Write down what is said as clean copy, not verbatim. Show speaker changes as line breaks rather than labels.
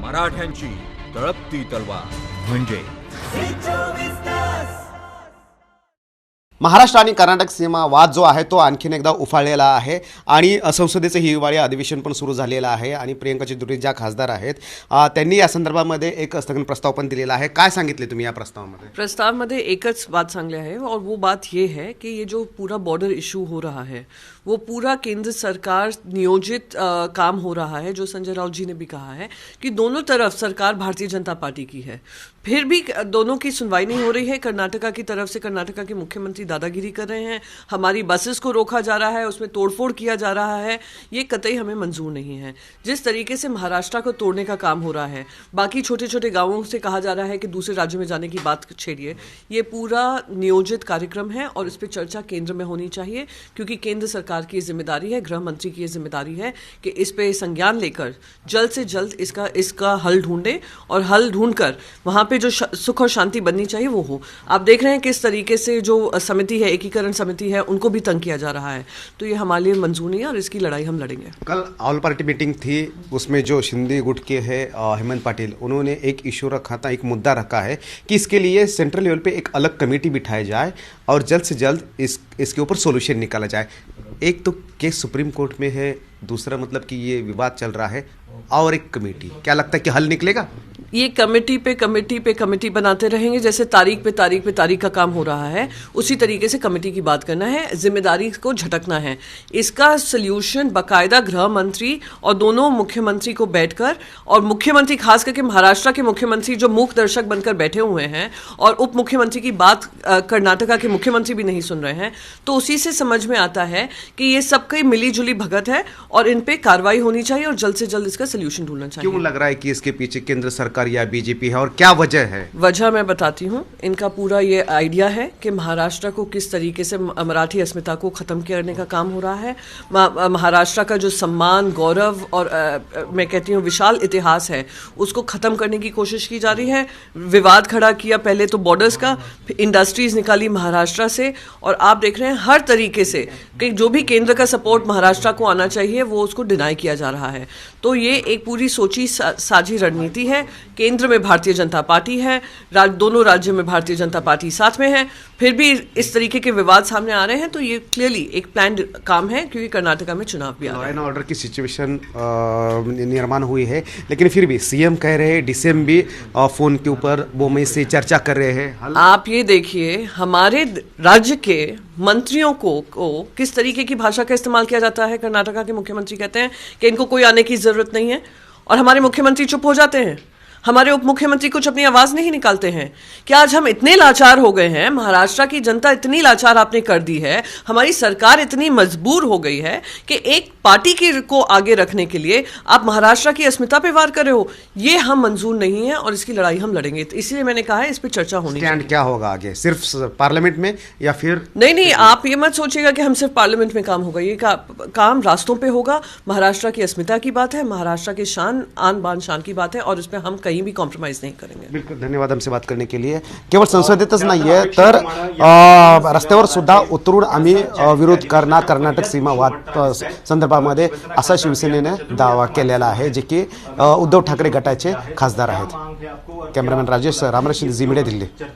मराठ्यांची तळपती तलवार म्हणजे
महाराष्ट्र आणि कर्नाटक सीमा वाद जो आहे तो आणखीन एकदा उफाळलेला आहे आणि संसदेचं हिवाळी अधिवेशन पण सुरू झालेलं आहे आणि प्रियंका चतुर्वेदी ज्या खासदार आहेत त्यांनी या संदर्भामध्ये एक स्थगन प्रस्ताव पण दिलेला आहे। काय सांगितले तुम्ही या प्रस्तावामध्ये?
प्रस्ताव एकच बात सांगले है और वो बात ये है कि ये जो पूरा बॉर्डर इशू हो रहा है वो पूरा केंद्र सरकार नियोजित काम हो रहा है। जो संजय राउत जी ने भी कहा है कि दोनों तरफ सरकार भारतीय जनता पार्टी की है, फिर भी दोनों की सुनवाई नहीं हो रही है। कर्नाटका की तरफ से कर्नाटका के मुख्यमंत्री दादागिरी कर रहे हैं, हमारी बसेस को रोका जा रहा है, उसमें तोड़फोड़ किया जा रहा है। ये कतई हमें मंजूर नहीं है। जिस तरीके से महाराष्ट्र को तोड़ने का काम हो रहा है, बाकी छोटे छोटे गांवों से कहा जा रहा है कि दूसरे राज्यों में जाने की बात छेड़िए, ये पूरा नियोजित कार्यक्रम है और इस पर चर्चा केंद्र में होनी चाहिए, क्योंकि केंद्र सरकार की जिम्मेदारी है, गृह मंत्री की जिम्मेदारी है कि इस पे संज्ञान लेकर जल्द से जल्द इसका हल ढूंढे और हल ढूंढकर वहां पे जो सुख और शांति बननी चाहिए वो हो। आप देख रहे हैं किस तरीके से जो समिति है, एकीकरण समिति है, उनको भी तंग किया जा रहा है। तो ये हमारे लिए मंजूर नहीं है और इसकी लड़ाई हम लड़ेंगे।
कल ऑल पार्टी मीटिंग थी, उसमें जो शिंदे गुट के है हेमंत पाटिल, उन्होंने एक इशू रखा था, एक मुद्दा रखा है कि इसके लिए सेंट्रल लेवल पे एक अलग कमेटी बिठाई जाए और जल्द से जल्द इसके ऊपर सोल्यूशन निकाला जाए। एक तो केस सुप्रीम कोर्ट में है, दूसरा मतलब कि ये विवाद चल रहा है, और एक कमेटी, क्या लगता है कि हल निकलेगा?
ये कमेटी पे कमेटी बनाते रहेंगे। जैसे तारीख पे तारीख का काम हो रहा है, उसी तरीके से कमेटी की बात करना है, जिम्मेदारी को झटकना है। इसका सल्यूशन बाकायदा गृह मंत्री और दोनों मुख्यमंत्री को बैठकर, और मुख्यमंत्री खास करके महाराष्ट्र के मुख्यमंत्री जो मूक दर्शक बनकर बैठे हुए हैं और उप मुख्यमंत्री की बात कर्नाटका के मुख्यमंत्री भी नहीं सुन रहे हैं, तो उसी से समझ में आता है कि ये सबकी मिली जुली भगत है और इन पे कार्रवाई होनी चाहिए और जल्द से जल्द इसका सल्यूशन ढूंढना चाहिए।
क्यों लग रहा है कि इसके पीछे केंद्र सरकार या बीजेपी है और क्या वजह है?
वजह मैं बताती हूँ। इनका पूरा ये आइडिया है कि महाराष्ट्र को किस तरीके से मराठी अस्मिता को खत्म करने का काम हो रहा है। महाराष्ट्र का जो सम्मान, गौरव और मैं कहती हूँ विशाल इतिहास है, उसको खत्म करने की कोशिश की जा रही है। विवाद खड़ा किया पहले तो बॉर्डर्स का, इंडस्ट्रीज निकाली महाराष्ट्र से, और आप देख रहे हैं हर तरीके से कि जो भी केंद्र का सपोर्ट महाराष्ट्र को आना चाहिए वो उसको डिनाई किया जा रहा है। तो ये एक पूरी सोची साझी रणनीति है। केंद्र में भारतीय जनता पार्टी है, दोनों राज्यों में भारतीय जनता पार्टी साथ में है, फिर भी इस तरीके के विवाद सामने आ रहे हैं। तो ये क्लियरली एक प्लान्ड काम है, क्योंकि कर्नाटका में चुनाव भी आ रहा है।
लॉ एंड ऑर्डर की सिचुएशन निर्माण हुई है, लेकिन फिर भी सीएम कह रहे हैं, डीसीएम भी फोन के ऊपर बोमे से चर्चा कर रहे हैं।
आप ये देखिए हमारे राज्य के मंत्रियों को किस तरीके की भाषा का इस्तेमाल किया जाता है। कर्नाटका के मुख्यमंत्री कहते हैं कि इनको कोई आने की जरूरत नहीं है, और हमारे मुख्यमंत्री चुप हो जाते हैं। हमारे उप मुख्यमंत्री कुछ अपनी आवाज नहीं निकालते हैं। क्या आज हम इतने लाचार हो गए हैं? महाराष्ट्र की जनता इतनी लाचार आपने कर दी है, हमारी सरकार इतनी मजबूर हो गई है कि एक पार्टी को आगे रखने के लिए आप महाराष्ट्र की अस्मिता पे वार कर रहे हो। ये हम मंजूर नहीं है और इसकी लड़ाई हम लड़ेंगे। तो इसलिए मैंने कहा है इस पर चर्चा होनी चाहिए।
क्या होगा आगे? सिर्फ पार्लियामेंट में या फिर?
नहीं, आप ये मत सोचिएगा कि हम सिर्फ पार्लियामेंट में काम होगा। ये काम रास्तों पे होगा। महाराष्ट्र की अस्मिता की बात है, महाराष्ट्र की शान, आन बान शान की बात है, और इसमें हम कहीं भी कॉम्प्रोमाइज नहीं करेंगे।
बिल्कुल, धन्यवाद हमसे बात करने के लिए। केवळ संसदेतच नाहीये तर रस्त्यावर सुद्धा उतरून आम्ही विरोध करणार कर्नाटक सीमा वाद संदर्भामध्ये, असा शिवसेनेने दावा केलेला आहे, जे की उद्धव ठाकरे गटाचे खासदार आहेत। कॅमेरामॅन राजेश रामराज, झी मीडिया, दिल्ली।